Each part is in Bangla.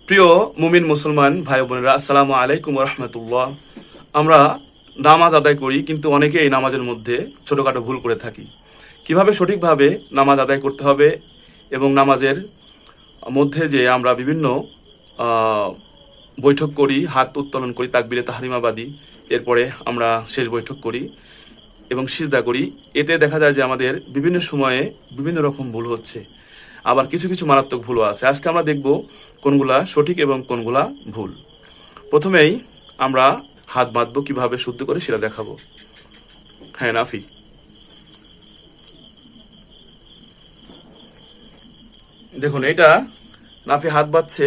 প্রিয় মুমিন মুসলমান ভাই বোনেরা, আসসালামু আলাইকুম রহমতুল্লাহ। আমরা নামাজ আদায় করি, কিন্তু অনেকে এই নামাজের মধ্যে ছোটখাটো ভুল করে থাকি। কিভাবে সঠিকভাবে নামাজ আদায় করতে হবে এবং নামাজের মধ্যে যে আমরা বিভিন্ন বৈঠক করি, হাত উত্তোলন করি, তাকবীরে তাহরিমাবাদী, এরপরে আমরা শেষ বৈঠক করি এবং সিজদা করি, এতে দেখা যায় যে আমাদের বিভিন্ন সময়ে বিভিন্ন রকম ভুল হচ্ছে, আবার কিছু কিছু মারাত্মক ভুলও আছে। আজকে আমরা দেখব কোনগুলা সঠিক এবং কোনগুলা ভুল। প্রথমেই আমরা হাত বাঁধবো কিভাবে শুদ্ধ করে সেটা দেখাবো। হ্যাঁ নাফি, দেখুন এটা নাফি হাত বাঁধছে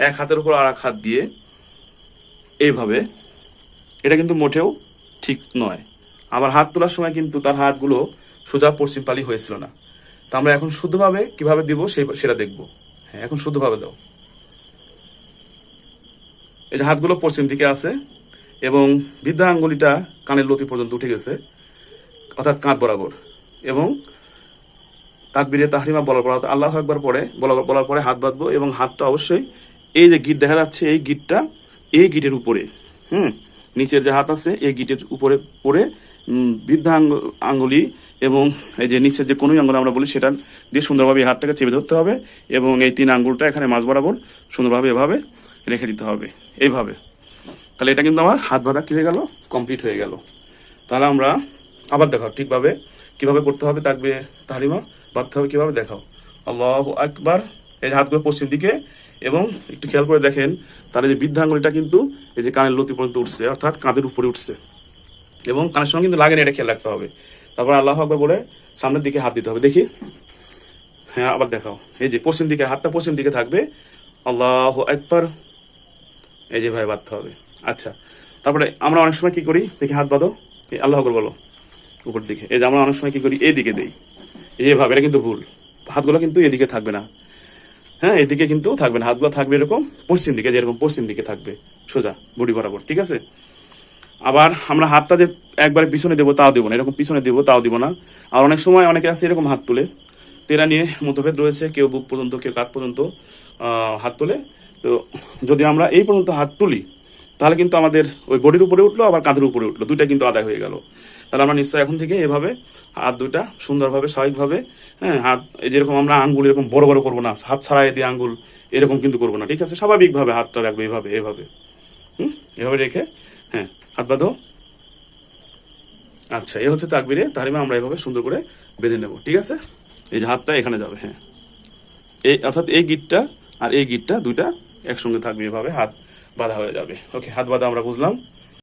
এক হাতের উপর আর এক হাত দিয়ে এইভাবে। এটা কিন্তু মোটেও ঠিক নয়। আবার হাত তোলার সময় কিন্তু তার হাতগুলো সোজা পশ্চিম পালি হয়েছিল না। তা আমরা এখন শুদ্ধভাবে কিভাবে দিব সেটা দেখব। হ্যাঁ, এখন শুদ্ধভাবে দাও। এই যে হাতগুলো পশ্চিম দিকে আছে এবং বৃদ্ধা আঙ্গুলিটা কানের লতি পর্যন্ত উঠে গেছে, অর্থাৎ কাঁধ বরাবর। এবং তাকবীরে তাহরিমা বলার পর আল্লাহু আকবার পরে বলার পরে হাত বাঁধবো এবং হাতটা অবশ্যই এই যে গিট দেখা যাচ্ছে এই গিটটা এই গিটের উপরে, নিচের যে হাত আছে এই গিটের উপরে পরে বৃদ্ধা আঙ্গুলি এবং এই যে নিচের যে কোনো আঙ্গুল আমরা বলি সেটা দিয়ে সুন্দরভাবে এই হাতটাকে চেপে ধরতে হবে এবং এই তিন আঙ্গুলটা এখানে মাঝ বরাবর সুন্দরভাবে এভাবে রেখে দিতে হবে এইভাবে। তাহলে এটা কিন্তু আমার হাত বাঁধা কি হয়ে গেল, কমপ্লিট হয়ে গেল। তাহলে আমরা আবার দেখাও ঠিকভাবে কিভাবে করতে হবে, তাকবীরে তাহরিমা বাঁধতে হবে কিভাবে দেখাও। আল্লাহু আকবার। এই হাতগুলো পশ্চিম দিকে এবং একটু খেয়াল করে দেখেন তাহলে যে বৃদ্ধা আঙ্গুলিটা কিন্তু এই যে কানের লতি পর্যন্ত উঠছে, অর্থাৎ কাঁধের উপরে উঠছে এবং কানের সঙ্গে কিন্তু লাগেনি, এটা খেয়াল রাখতে হবে। তারপর আল্লাহু আকবার বলে সামনের দিকে হাত দিতে হবে। দেখি, হ্যাঁ আবার দেখাও। এই যে পশ্চিম দিকে হাতটা পশ্চিম দিকে থাকবে, আল্লাহু আকবার, এই যে ভাই বাঁধতে হবে। আচ্ছা, তারপরে আমরা অনেক সময় কি করি দেখি, হাত বাঁধো, আল্লাহু আকবার বলো উপর দিকে। এই যে আমরা অনেক সময় কি করি এইদিকে দেই, এইভাবে। এটা কিন্তু ভুল। হাতগুলো কিন্তু এদিকে থাকবে না, হ্যাঁ এদিকে কিন্তু থাকবে না, হাতগুলো থাকবে এরকম পশ্চিম দিকে, যেরকম পশ্চিম দিকে থাকবে সোজা বডি বরাবর, ঠিক আছে। আবার আমরা হাতটা যে একবারে পিছনে দেবো তাও দেবো না, এরকম পিছনে দেবো তাও দিব না। আর অনেক সময় অনেকে আছে এরকম হাত তুলে, টেরা নিয়ে মতভেদ রয়েছে, কেউ বুক পর্যন্ত কেউ কাঁধ পর্যন্ত হাত তোলে। তো যদি আমরা এই পর্যন্ত হাত তুলি তাহলে কিন্তু আমাদের ওই বডির উপরে উঠলো আবার কাঁধের উপরে উঠলো, দুইটা কিন্তু আদায় হয়ে গেল। তাহলে আমরা নিশ্চয়ই এখন থেকে এভাবে হাত দুইটা সুন্দরভাবে স্বাভাবিকভাবে, হ্যাঁ হাত যেরকম আমরা আঙ্গুল এরকম বড় বড় করবো না, হাত ছাড়াই দিয়ে আঙ্গুল এরকম কিন্তু করবো না, ঠিক আছে। স্বাভাবিকভাবে হাতটা রাখবো এভাবে এভাবে, এভাবে রেখে হ্যাঁ হাত বাঁধো। আচ্ছা, এই হচ্ছে তাকবীরে তাহরিমা, আমরা এভাবে সুন্দর করে বেঁধে নেব, ঠিক আছে। এই যে হাতটা এখানে যাবে, হ্যাঁ এই অর্থাৎ এই গিটটা আর এই গিটটা দুইটা একসঙ্গে থাকবে, এভাবে হাত বাঁধা হয়ে যাবে। ওকে, হাত বাঁধা আমরা বুঝলাম।